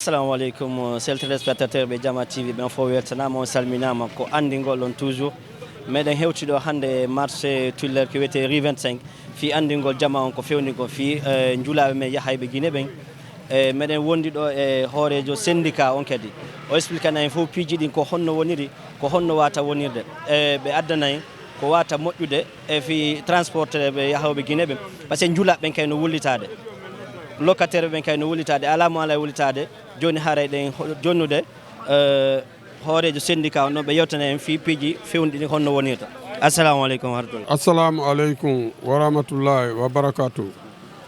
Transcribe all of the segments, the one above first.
Assalamu alaikum, chers téléspectateurs de Jama TV, ben fo weltanama on salminama ko andigol on toujours meɗen hewtiɗo hande marché tuller ko wiyete rue 25 fi andigol jama on ko fewnigo fi juulaɓe men yahayɓe Guinée ɓen meɗen wondi ɗo e hoorejo syndicat on kadi o expliquena en fof piiji ɗin ko honno woniri ko honno wata wonirde ɓe addana en ko wata moƴƴude e fi transporteur ɓe yahawɓe Guinée ɓen par ce que juulaɓe ɓen kayno wullitade locataire ɓen kayno wullitade ala mo ala wullitade joni haaray ɗen jonnude hoorejo syndicat on ɗon ɓe yewtana en fi piiji fewndi ɗi honno wonirta. Assalamu aleykum warahmatullah. Assalamu aleykum wa rahmatullahi wa barakatuh.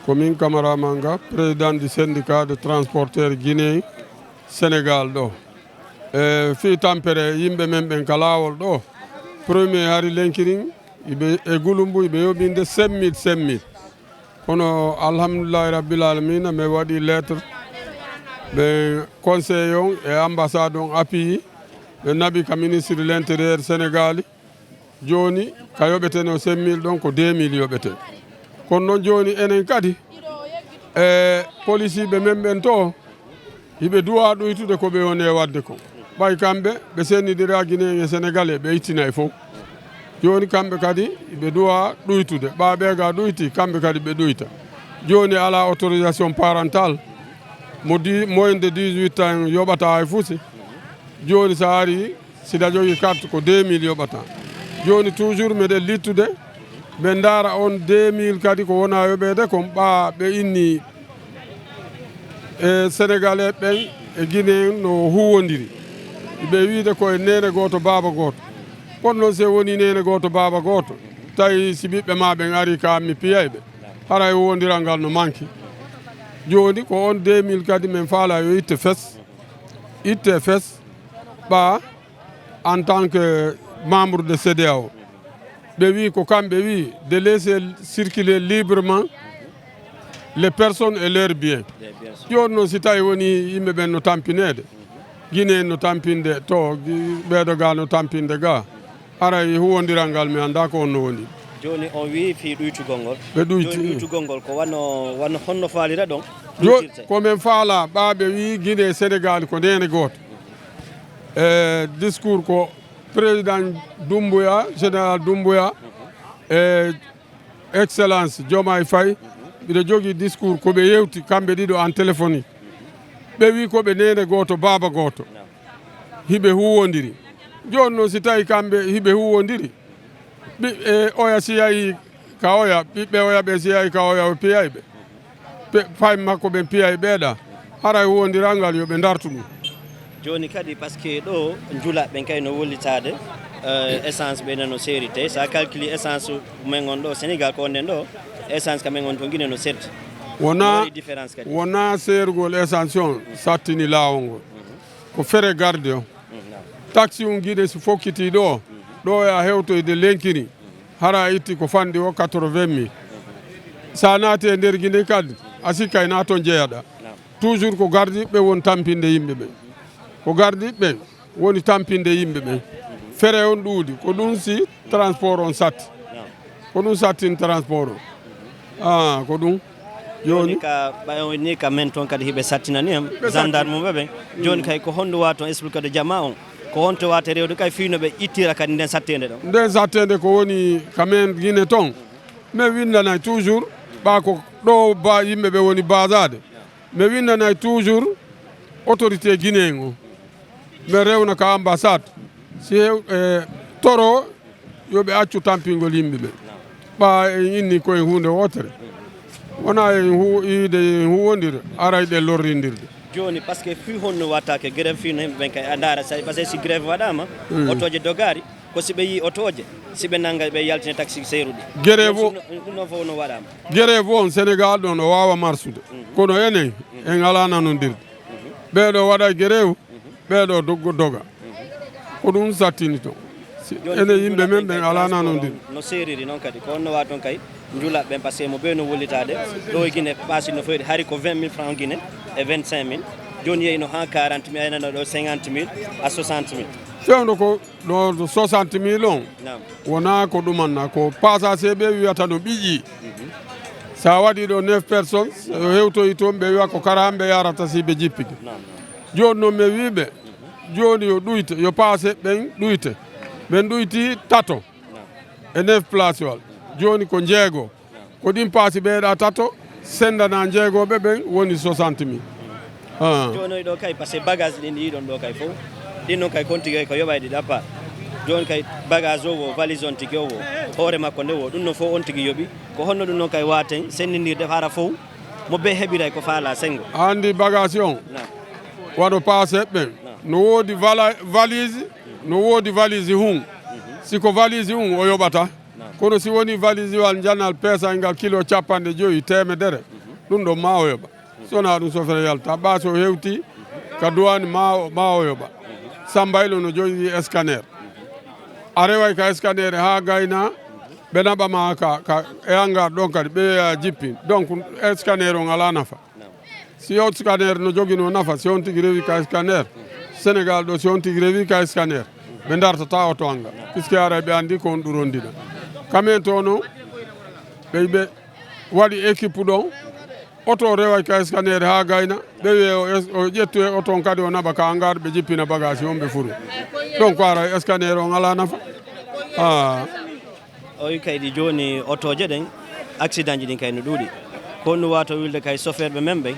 Komin Camara Manga, président du syndicat de transporteurs guinéen Sénégal ɗo. Fi tampere yimɓe men ɓen ka lawol ɗo premier hari lenkirin e Gouloumbou ɓe yoɓinde semmit kono alhamdulillahi rabbil alamina mi waɗi lettre ɓe conseil on e ambassade on appui ɓe naɓi ka ministre de l'intérieur sénégal joni ka yoɓeteno 5000 ɗon ko 2000 yoɓete kono noon joni enen kadi police ɓe men ɓen to hiɓe duwa ɗoytude ko ɓe woni e wadde ko ɓay kamɓe ɓe sennidira Guinéen e sénégalais ɓe ittina e fof joni kamɓe kadi ɓe duwa ɗoytude ɓaɓe ga ɗoyti kamɓe kadi ɓe ɗoyta joni ala autorisation parentale mo moins de 18 ans yoɓata hay fusi joni sa ari siɗa jogui carte ko 2000 yoɓata joni toujours meɗen littude ɓe daara on 2000 kadi ko wona yoɓede kon ɓa ɓe inni e sénégalais ɓen e Guinéen no huwodiri ɓe wiide koye nene goto baba goto kono noon se woni nene goto baba goto tawi si ɓiɓɓe ma ɓen ari ka mi piyayɓe hara e wondiral ngal no manki joni ko on 2000 kadi min faala yo itte fes ɓa en tant que membre de CEDEAO ɓe wi ko kamɓe wi de laisser circuler librement les personnes et leurs biens joni noon si tawi woni yimɓe ɓen no tampinede Guinée no tampinde to ɓeɗo ga no tampinde ga haray huwodiral ngal mi anda ko onno woni joni on wi fi ɗoytugol ngol ɓe ɗoyti ɗoytugol ngol ko wanno honno faalira ɗon komin faala ɓaɓe wi Guinée Sénégal ko ndene goto discours ko président Doumbouya général Doumbouya excellence Diomaye Faye mbiɗa jogui discours koɓe yewti kamɓe ɗiɗo en téléphonie ɓe wi koɓe nene goto baba goto hiɓe huwodiri joni noon si tawi kamɓe hiɓe huwodiri oya si yahi ka oya ɓiɓɓe oya ɓe si yahi ka oya o piyayɓe fayme makko ɓen piyay ɓeeɗa haray huwodiral ngal yoɓe dartu ɗum joni kadi par ce que ɗo juulaɓe kay no wollitade essence ɓe nano séri te sa calcule essence men on ɗo Sénégal ko onnen ɗo essence kamen on to Guinée no serti wona sergol essence on sattini lawol ngol ko fere garde o taxi um Guinée so fokkiti ɗo ya hewtoyde lenkini hara itti ko fandi o 80 000 sa naati e nder Guinée kadi a sikkay na toon jeeyaɗa toujours ko gardiɓe woni tampinde yimɓe ɓe ko gardiɓe woni tampinde yimɓe ɓe fere on ɗuuɗi ko ɗum si transport on satti ko ɗum sattini transport o ko ɗum joni ni ka men toon kadi hiɓe sattinani hem gendarme ɓe ɓen joni kay ko honno wa toon explique de jama on ko honto wata rewde kay fino ɓe ittira kadi nden sattede ɗon nden sattede ko woni kamen Guinée toon mi windanay toujours ɓa ko ɗo ba yimɓe woni basade mi windanay toujours autorité guinéen o mi rewna ka ambassade si toro yoɓe accu tampingol yimɓe ɓe ɓa inni koye hunde wotere wona yiide huwodira aray ɗe lorrindirde joni par ce que fi honno wattake grève fino hemɓe ɓen kay a daara par ce que si grève waɗama otoje dogari ko siɓe yi otoje siɓe nangga ɓe yaltina taxi seyruɗi grève o ɗum noon fof no waɗama grève on Sénégal ɗo no wawa marsude kono enen en ala nanodirde ɓeɗo waɗa grève ɓeɗo doga ko ɗum sattini toon enen yimɓe men ɓen ala nanodirde no seriri noon kadi ko honno wa toon kay juulaɓe ɓen par ce que mo ɓe no wollitade ɗo e Guinée paasi no fewde hari ko 20 000 francs Guinée e 25 000 joni yeyno ha 40 000 aynano ɗo 50 000 à 60 000 fewno ko ɗo 60 000 on wona ko ɗumanna ko passager ɓe wiyata no ɓiƴƴi sa waɗi ɗo 9 personnes hewtoyi toon ɓe wiya ko kara hamɓe yarata si ɓe jippiki joni noon mi wiiɓe joni yo ɗuyte yo paase ɓen ɗuyte ɓen ɗuyti tato e 9 place wal joni ko jeego ko ɗin paasi ɓeeɗa tato sendana jeegoɓe ɓen woni 60 000 joni ɗo kay par ce que bagage ɗin yiɗon ɗo kay fof ɗin noon kay kontigay ko yoɓayɗi ɗappa joni kay bagage o valise on tigi o hoore makko nde o ɗum noon fof on tigi yooɓi ko honno ɗum noon kay waten sendidirde hara fof mo be heɓiray ko faala sengo andi bagage on waɗo paase ɓen no woodi valise no woodi valise hun siko valise hun o yoɓata kono si woni valise wal jannal peesal ngal kilo 50 temedere ɗum ɗo ma o yoɓa sona ɗum sofere yalta ɓaas o hewti ka duwani ma o yoɓa sambaylo no jogui scanner a reway ka scanner ha gayna ɓe naɓama ka e hangar ɗon kadi ɓe jippin donc scanner on ala nafa si o scanner no joguino nafa si on tigui rewi ka scanner Sénégal ɗo si on tigui rewi ka scanner ɓe dartata oto anga puisque ara ɓe andi ko on ɗurondina kamen tono ɓe waɗi équipe ɗon oto reway ka scanner ha gayna ɓe wi o ƴettu e oto on kadi o naɓa ka hangar ɓe jippina bagage on ɓe furu donc ara scanner on ala nafa o wi kaydi joni otoje ɗen accident ji ɗin kay no ɗuuɗi konno wato wilde kay chauffeur ɓe men ɓen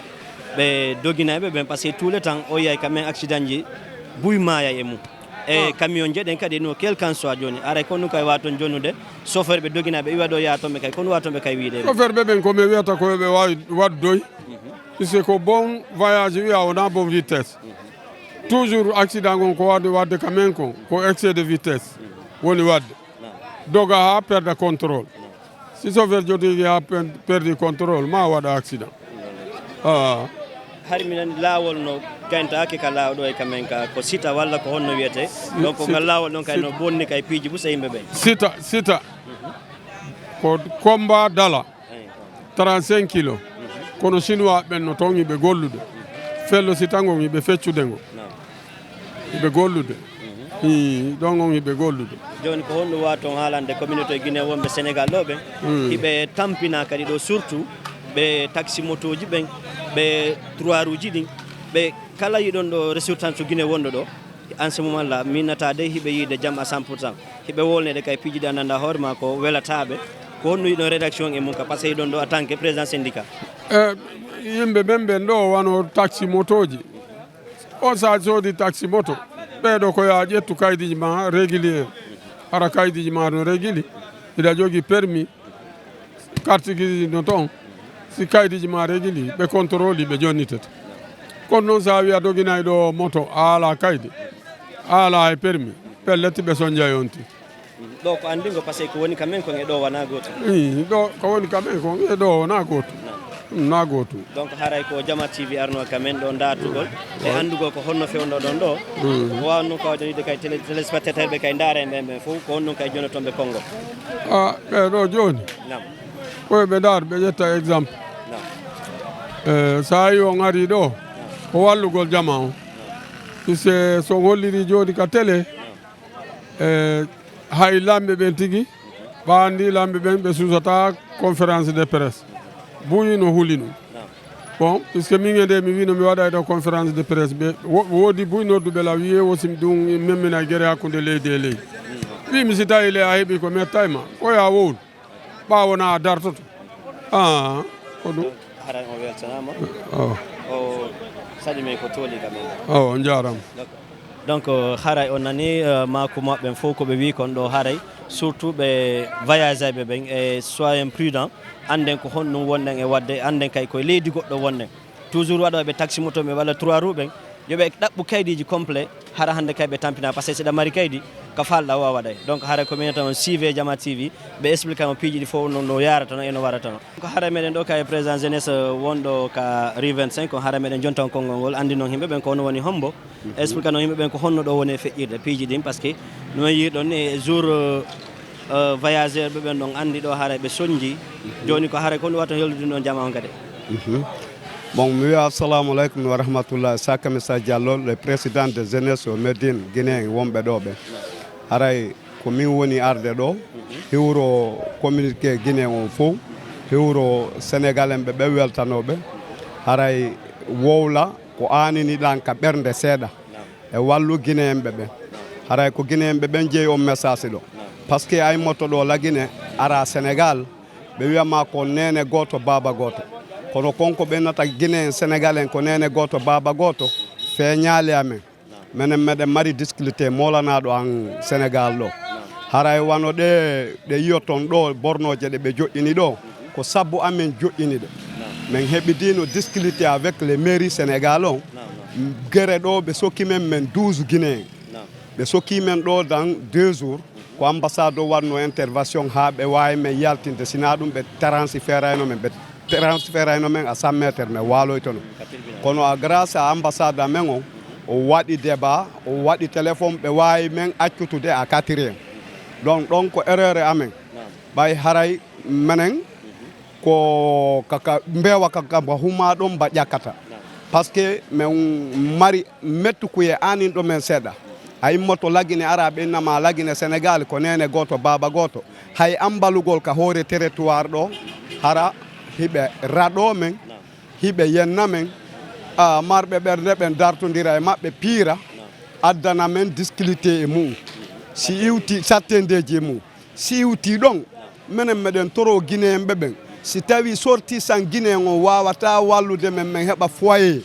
ɓe doguinaɓe ɓen par ce que tout le temps o yiyay kamen accident ji buy maya e mum e camion je ɗen kadi no quel qu'en soit joni aray konno kay waton jonnude chauffeur ɓe doguinaɓe iwa ɗo yatonɓe kay kono watonɓe kay wiide chauffeur ɓe ɓen komi wiyata koɓe wawi waddoy puisque ko bon voyage wiya wona bon vitesse toujours accident gon ko wadde kamen ko excès de vitesse woni wadde doga ha perde contrôle si chauffeur jotigi ha perdi contrôle ma waɗa accident hari minen laawol no gayntaki ka laaw ɗo e kamen ka ko sita walla ko honno wiyete donc ngal laawol ɗon kay no bonni kay piiji ɓusa yimɓe ɓe sita ko combat dala 35 kilos kono chinois ɓen no toon yiɓe gollude fello sitango yiɓe feccude ngo yiɓe gollude ɗon on yiɓe gollude joni ko honno waton haalande communauté guiné wonɓe sénégal ɗo ɓen hiɓe tampina kadi ɗo surtout ɓe taxi moto ji ɓen ɓe trois uji ɗin ɓe kala yiɗon ɗo résultance guiné wonɗo ɗo en ce moment là minnata de hiɓe yiide jaam à 100% hiɓe wolnede kay piiji ɗi annanda hoore ma ko welataɓe ko honno yiɗon rédaction e mum ka par ce que yiɗon ɗo en tant que président syndicat yimɓe ɓen ɓen ɗo wano taxi motoji on sa soodi taxi moto ɓeɗo koya ƴettu kaydiji ma régulier ara kaydiji ma no réguli iɗa jogui permis carte grise no toon si kaydiji ma réguli ɓe contrôle ɓe jonnitete kono noon sa wi a doguinayi ɗo moto a ala kaydi a ala e permis pelletti ɓe soñjay onti ɗo ko andingo par ce que ko woni kamen kon e ɗo wona goto ɗo ko woni kamen kon e ɗo wona goto na goto donc haray ko Jama TV arno kamen ɗo dartugol e andugol ko honno fewno ɗon ɗo ko wawno ko wiide kay téléspectateur ɓe kay daaren ɓen fof ko honno kay joni toon ɓe kongo ɓeɗo joni koye ɓe dar ɓe ƴetta exemple sa yi on ari ɗo ko wallugol jama on puisque so holliri joni ka télé hay lamɓe ɓen tigui ɓa andi lamɓe ɓen ɓe susata conférence de presse buuñi no huuli ɗum bon puisque min e nde mi wino mi waɗa ɗo conférence de presse ɓe woodi buuñ nodduɓe la wiye wosim ɗum memmina guere hakkude leydi e leydi wimi si tawi le a heeɓi ko metta e ma koya wowlu ɓawona a dartoto ko ɗum haran o weltanama o saɗimi ko tooli kamen on jarama donc haray o nani mako maɓɓen fof koɓe wi kon ɗo haray surtout ɓe voyage ɓe ɓen e soyen prudent anden ko honɗum wonɗen e wadde anden kay koye leydi goɗɗo wonɗen toujours waɗoɓe taxi moto ɓe walla trois roues ɓen yoɓe ɗaɓɓu kaydiji complet hara hande kay ɓe tampina par ce que seɗa mari kaydi ko falɗa wawa ɗay donc haray ko minen tan suive Jama TV ɓe explique mo piiji ɗi fof no yarata no eno warata no ko haara meɗen ɗo kay président jeunesse wonɗo ka rue 25 ko haara meɗen jontan konngol ngol andi noon yimɓe ɓen ko hono woni hombo explique noon yimɓe ɓen ko honno ɗo woni e feƴƴirde piiji ɗin par ce que no yiɗon e jour voyageur ɓe ɓen ɗon andi ɗo haara ɓe soñji joni ko haara ko ɗum watta hellude ɗon jama on kadi bon mi wiya assalamu aleykum wa rahmatullah Saka Missa Diallo le président de jeunesse o Médine Guinéen wonɓe ɗo ɓe haray ko min woni arde ɗo hiwro communiqué Guinéen o fof hiwro sénégal en ɓe weltanoɓe haray wowla ko anini ɗan ka ɓernde seeɗa e wallu guinéenɓe ɓen haray ko guinéenɓe ɓen jeeyi on message ɗo par ce que ay motto ɗo lagine ara sénégal ɓe wiyama ko nene goto baba goto kono konko ɓennata guinéen sénégal en ko nene goto baba goto feeñaali amen minen meɗen mari difficulté molanaɗo an sénégal ɗo haray wano ɗe yiyotton ɗo bornoje ɗe ɓe joƴƴini ɗo ko sabbu amen joƴƴini ɗe min heɓidino difficulté avec les mairies sénégal on guere ɗo ɓe sokkimen men 12 guinéen ɓe sokkimen ɗo dans 2 jours ko ambassade o wanno intervention ha ɓe wawi men yaltinde sina ɗum ɓe transférayno men ɓe transférayno men à 100 métres men waloytono kono a grâce à ambassade amen o waɗi débat o waɗi téléphone ɓe wawi men accutude à 4e donc ɗon ko erreur amen ɓay haray menen ko kaka mbewa kaka mba huma ɗon mba ƴakkata par ce que min mari mettukuye anin ɗo men seeɗa hay moto lagine ara ɓennama lagine sénégal ko nene goto baba goto hay ambalugol ka hoore territoire ɗo hara hiɓe raɗo men hiɓe yenna men marɓe ɓerde ɓen dartodira e maɓɓe piira addana men difficulté e mum si iwti sattendeji e mum si iwti ɗon minen meɗen toro guinéen ɓe ɓen si tawi sorti san guinéen o wawata wallude men min heɓa foyer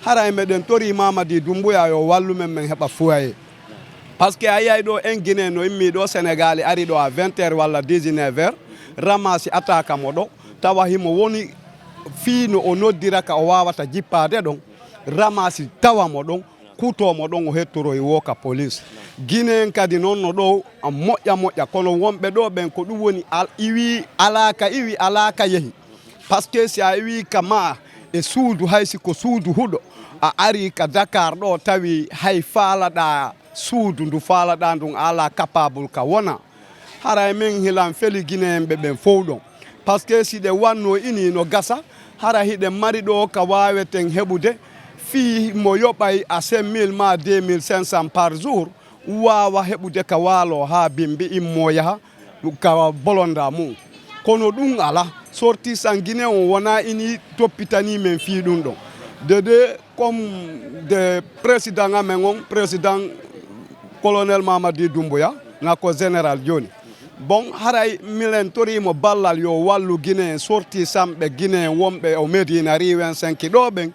hara e meɗen tori Mamady Doumbouya yo wallu men min heɓa foyer par ce que a yiyay ɗo en guinéen no immi ɗo sénégal ari ɗo à 20 heures walla 19 heures ramasi attaque mo ɗo tawa himo woni fiino o noddira ka o wawata jippade ɗon ramasi tawa mo ɗon kutomo ɗon o hettoro e woka police guinéen kadi noon no ɗo moƴƴa kono wonɓe ɗo ɓen ko ɗum woni iwi alaka yeehi par ce que si a iwi ka ma e suudu haysi ko suudu huuɗo a ari ka Dakar ɗo tawi hay faalaɗa suudu ndu faalaɗa ndun ala capable ka wona haray min hilan feli guinéen ɓe ɓen fof ɗon par ce que si ɗe wanno ini no gasa hara hiɗen mari ɗo ka waweten heɓude fi mo yoɓay à 5000 ma 2500 par jour wawa heɓude ka waalo ha bimbi immo yaha ka bolonda mum kono ɗum ala sorti san guinéen o wona ini toppitani men fi ɗum ɗon de comme de président amen on président colonel Mamady Doumbouya ngako général joni bon haray milen torimo ballal yo wallu guinéen sorti samɓe guinéen wonɓe o Médina Rue 25 ɗo ɓen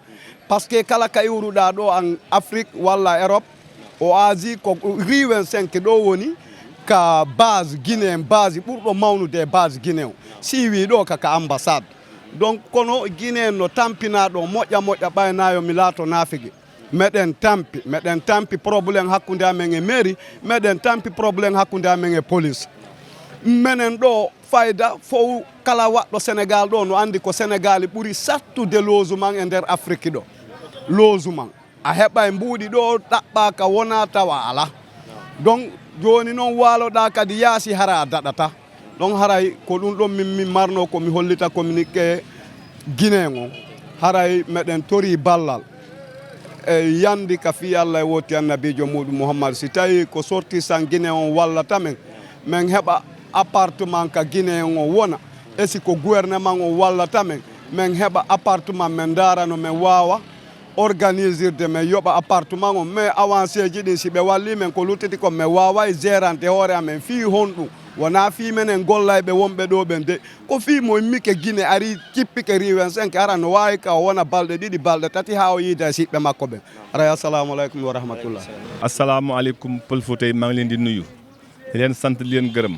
par ce que kala ka iwruɗa ɗo en Afrique walla Europe o Asie ko Rue 25 ɗo woni ka base guinéen base ɓurɗo mawnude base guinéen si wi ɗo kaka ambassade donc kono guinéen no tampina ɗo moƴƴa ɓaynayo mi laato naafigi meɗen tampi probléme hakkude amen e mairie meɗen tampi probléme hakkude amen e police menen ɗo fayda fof kala waɗɗo sénégal ɗo no andi ko sénégal ɓuuri sattude logement e nder afrique ɗo logement a heɓa e mbuuɗi ɗo ɗaɓɓaka wona tawa ala donc joni noon waloɗa kadi yaasi hara a daɗata donc haray ko ɗum ɗon min marno komi hollita communiqué guinéen o haray meɗen tori ballal e yandi ka fi Allah e woti annabijo muɗum Mouhammad si tawi ko sorti san guinéen on wallata men min heɓa appartement ka guinéen o wona e si ko gouvernement o wallata men min heɓa appartement men darano men wawa organisirde men yoɓa appartement o mais avancé ji ɗin si ɓe walli men ko luttiti ko min wawa gérante hoore amen fi honɗum wona fi menen gollayɓe wonɓe ɗo ɓen de ko fi mo immike Guinée ari cippike Rue 25 ara no wawi ka o wona balɗe ɗiɗi balɗe tati ha o yiida siɓɓe makko ɓen aray assalamu aleykum wa rahmatullah assalamu aleykum Pël Fuuta maa ngi leen di nuyu di leen sant di leen gërëm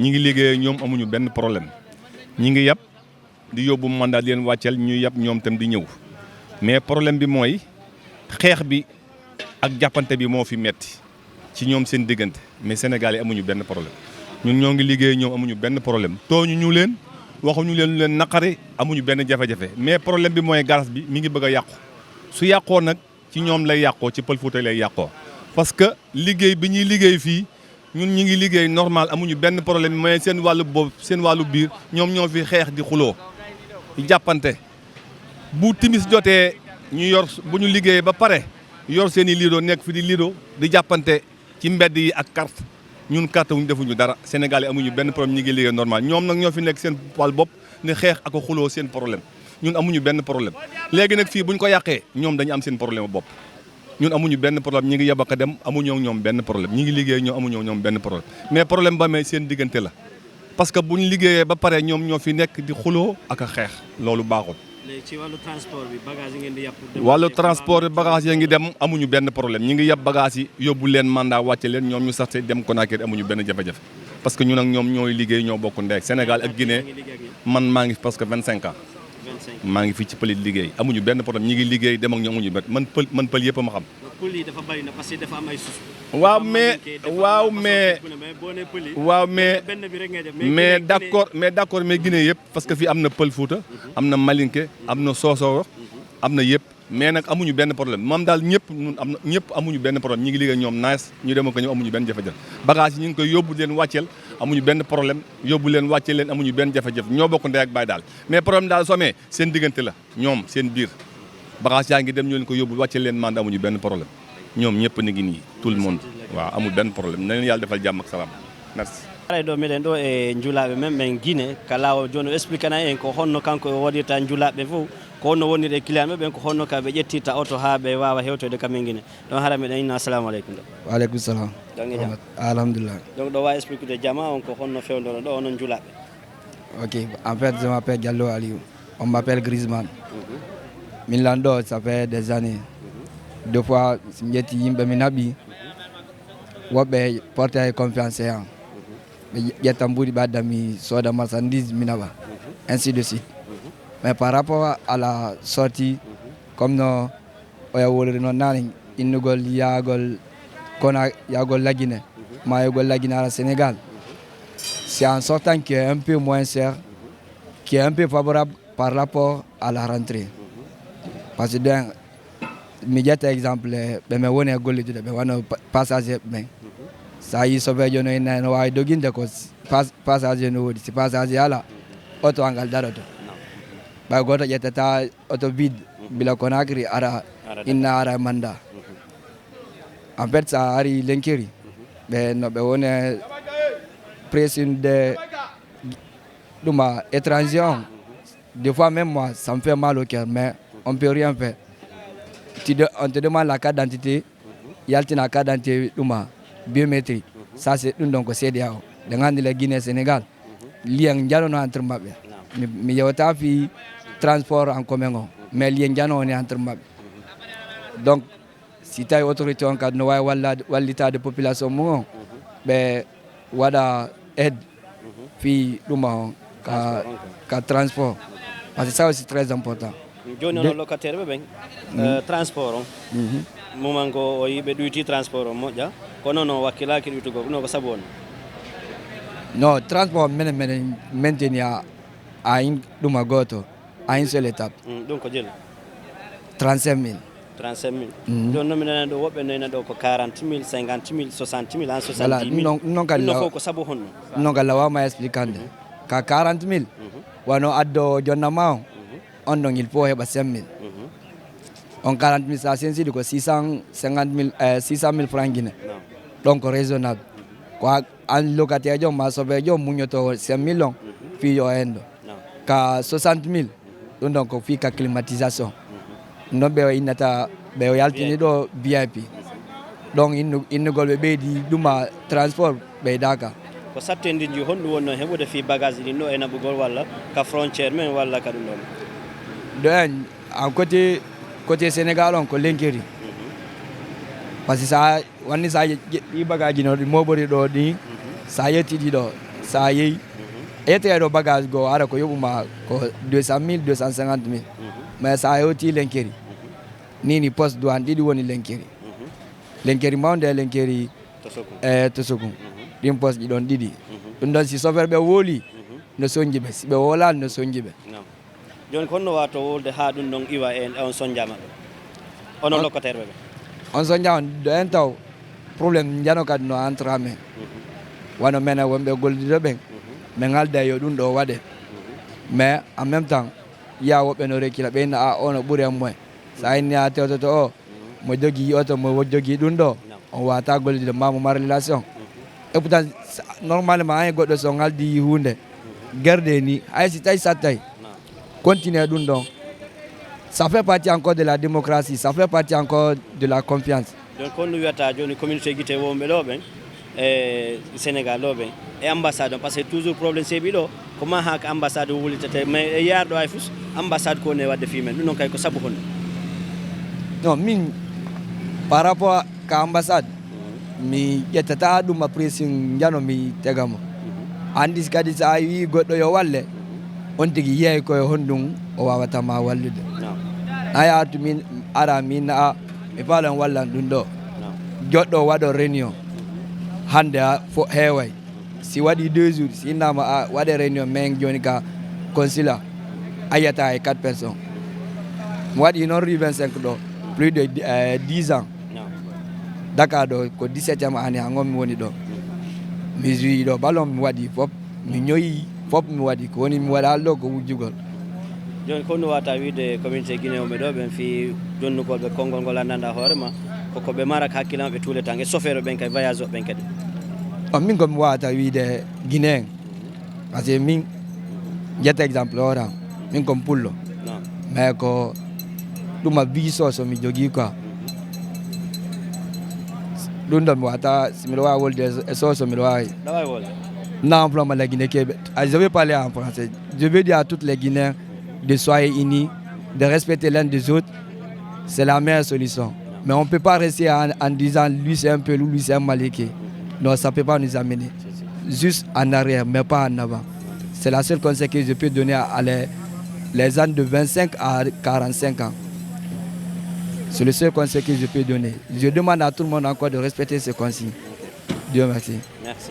ñi ngi liggéey ñoom amuñu benn problème ñi ngi yab di yóbbu mandat di leen wàccel ñuy yab ñoom tam di ñëw mais problème bi mooy xeex bi ak jàppante bi moo fi metti ci ñoom seen diggante mais Sénégal yi amuñu benn problème ñun ñoo ngi liggéey ñoom amuñu benn problème tooñu ñu leen waxuñu leen lu leen naqari amuñu benn jafe-jafe mais problème bi mooy garas bi mi ngi bëgg a yàqu su yàqoo nag ci ñoom lay yàqoo ci Pël Fuuta lay yàqoo parce que liggéey bi ñuy liggéey fii ñun ñi ngi liggéey normal amuñu benn problème mais seen wàllu boobu seen wàllu biir ñoom ñoo fi xeex di xuloo di jàppante bu timis jotee ñu yor bu ñu liggéeyee ba pare yor seen i lido nekk fi di lido di jàppante ci mbedd yi ak carte ñun carte wuñu defuñu dara Sénégal yi amuñu benn problème ñi ngi liggéey normal ñoom nag ñoo fi nekk seen wàll bopp ni xeex ak xuloo seen problème ñun amuñu benn problème léegi nag fii buñ ko yàqee ñoom dañu am seen problème bopp ñun amuñu benn problème ñi ngi yeb ak dem amuñoo ñoom benn problème ñi ngi liggéey ñoom amuñoo ñoom benn problème mais problème ba mee seen diggante la parce que buñ liggéeyee ba pare ñoom ñoo fi nekk di xuloo ak a xeex loolu baaxul. léegi ci wàllu transport bi bagage yi ngeen di yàpp. wàllu transport bi bagage yi ngi dem amuñu benn problème ñi ngi yeb bagage yi yóbbu leen mandat wàcce leen ñoom ñu sax dem Conakry amuñu benn jafe-jafe parce que ñun ak ñoom ñooy liggéey ñoo bokk ndey Sénégal ak Guinée man maa ngi parce que 25 ans. maa ngi fii ci pël liggéey amuñu benn problème ñi ngi liggéey dem ak ñoom amuñu benn man pël yëpp a ma xam. pël yi dafa bari na parce que dafa am ay suuf. mais d'accord mais Guinée yëpp parce que fii am na pël Fuuta am na Malinké am na Soosoro am na yëpp mais nag amuñu benn problème moom daal ñëpp amuñu benn problème ñi ngi liggéey ñoom nice ñu dem ak ñoom amuñu benn jafe-jafe bagage yi ñu ngi koy yóbbu leen wàcceel amuñu benn problème yóbbu leen wàcceel leen amuñu benn jafe-jafe ñoo bokk ndey ak baay daal mais problème daal soo amee seen diggante la ñoom seen biir bagage yaa ngi dem ñu leen ko yóbbu wàcceel leen mandat amuñu benn problème ñoom ñëpp ni ngi nii tout le monde waaw amul benn problème na leen yàlla defal jàmm ak salaam merci. ɗo miɗen ɗo e julaaɓe men ɓen Guinée ka laawol joni o expliquena en ko honno kanko o waɗirta julaaɓe fof ko honno woniri e client ɓen ko honno ka ɓe ƴettirta auto ha ɓe wawa hewtoyde kamen Guinée ɗon hara miɗen inna assalamu aleykum waaleykum salam donc e jam alhamdulillah donc ɗo wawi expliquede jama on ko honno fewdono ɗo onon julaaɓe. Ok, en fait je m'appelle Diallo Aliou, on m'appelle Griezmann. Min lan ɗo ça fait des années deux fois mi ƴetti yimɓe mi naɓi woɓɓe porté e confiance e an ɓe ƴetta mbuɗi ɓe adda mi sooda marchandise mi naɓa ainsi de suite. Mais par rapport à la sortie comme no oya wolori noon nane innugol yahagol yahagol la Guinée mayogol la Guinée ala Sénégal, c'est en sortant qui est un peu moins cher, qui est un peu favorable par rapport à la rentrée. Parce que mi ƴetta exemple ɓe men woni e gollitude ɓe wano passager ɓen sa yi sobejo no inna no wawi doginde ko passager no woodi si passager ala auto angal daɗoto ɓay goto ƴettata auto vide bila Conakry ara inna ara manda. En fait sa ari Lenkeri ɓe no ɓe woni pressing de ɗuma étranger on des fois même moi ça me fait mal au cœur mais on peut rien faire. On te demande la carte d'identité, yaltina carte d'identité ɗuma biométrique, ça c'est ɗum donc CEDEAO ɓe gandi le Guinée Sénégal liyen janono entre maɓɓe mi yewta fi transport en commun o mais liyen jano woni entre maɓɓe. Donc si tawi autorité on kadi no wawi wallitade population mum on ɓe waɗa aide fi ɗuma on ka transport parce que ça aussi très important. Joni onon locataire ɓe ɓen transport on muman ko o yiɓe ɗuyti transport o moƴƴa kono noon wakkilaki ɗuytugo ɗum ko sabu on. Non, transport menen maintenir à une ɗuma goto à une seule étape. ɗum ko jeli 35 000. 35 000 joni noon mi nana ɗo woɓɓe noyna ɗo ko 40 000 50 000 60 000 en 70 000 ɗum fof ko sabu honno non kadi lawama explicande ka 40 000 wano addo jonnama on on ɗon il faut heɓa 5 000 on 40 000 sa sensiɗi ko 600 000 francs Guinée ɗon ko raisonnable ko an locataire jom ma sobejo muñoto 5 000 on fi yo hen ɗo ka 60 000 ɗum ɗon ko fi ka climatisation non ɓe innata ɓe o yaltini ɗo VIP donc innugol ɓe ɓeydi ɗuma transport ɓeydaka ko sattendiji honɗum wonno heɓude fi bagage ɗin ɗo e naɓugol walla ka frontiére men walla ka ɗum ɗon ɗo en en côté Sénégal on ko Lenkeri par ce que sa wanni sa ɗi bagage no ɗi moɓori ɗo ɗi sa yettiɗi ɗo sa yeeyi ƴettee ɗo bagage goo ara ko yoɓuma ko 200 000 250 000 mais sa hewti Lenkeri nini poste douane ɗiɗi woni Lenkeri mawde e Lenkeri Tosogum ɗin poste ɗi ɗon ɗiɗi ɗum ɗon si chauffeur ɓe wooli no soñji ɓe si ɓe wolani no soñji ɓe. joni ko honno wato wolde ha ɗum ɗon iwa en on soñjama ɗo onon locataire ɓe on soñjama ɗo en taw probléme jano kadi no entre amen wano mene wonɓe gollidiɗo ɓen min halda yo ɗum ɗo waɗe mais en même temps ya woɓɓe no rekkila ɓeyna a ono ɓuuri en moyen sa inni a tewtoto o mo jogui oto mo jogui ɗum ɗo on wata gollidiɗo mamo mar relation et pourtant normalement hay goɗɗo so haldi hunde guerde ni hay si tawi sattay continuer donc. Ça fait partie encore de la démocratie, ça fait partie encore de la confiance. Donc on nous a dit une communauté qui est au Sénégal et ambassade parce que toujours problème c'est bilo comment hak ambassade wulitete mais yardo ay fus ambassade ko ne wadde fimen non kay ko sabu hon. Non min par rapport à ambassade mi yettata ɗum ma pressing jano mi tegamo andis kadi sa wi goɗɗo yo walle on tigi yeey koye honɗum o wawata ma wallude ayatu min ara min a mi palan wallan ɗum ɗo goɗɗo waɗo réunion hande fo heeway si waɗi 2 jours si innama a waɗe réunion men joni ka consulat ayata e 4 personnes mi waɗi noon rue 25 ɗo plus de 10 ans Dakar ɗo ko 17e année ha gonmi woni ɗo mi joui ɗo ballon mi waɗi foof mi ñoyi foof mi waɗi ko woni mi waɗa ɗo ko wujjugol joni ko no wata wiide communauté guinéoɓe ɗo ɓen fi jonnugoɓe konngol ngol anndanɗa hoorema koko ɓe maraka hakkillaɓe tous les temps e chauffeur ɓen kadi voyage o ɓen kadi min komi wawata wiide guinéen par ce que min jetta exemple ora min komi pullo mais ko ɗuma viso somi jogui quoi ɗum ɗon mi wata si miɗo wawi wolde e soso miɗo wawi n'emploie les Guinéens Québec. Je vais parler en français. Je veux dire à tous les Guinéens de soyez unis, de respecter l'un des autres. C'est la meilleure solution. Mais on ne peut pas rester en disant lui c'est un peu lui c'est un Maliké. Non, ça ne peut pas nous amener. Juste en arrière, mais pas en avant. C'est la seule conseil que je peux donner à les gens de 25 à 45 ans. C'est le seul conseil que je peux donner. Je demande à tout le monde encore de respecter ces consignes. Dieu merci. Merci.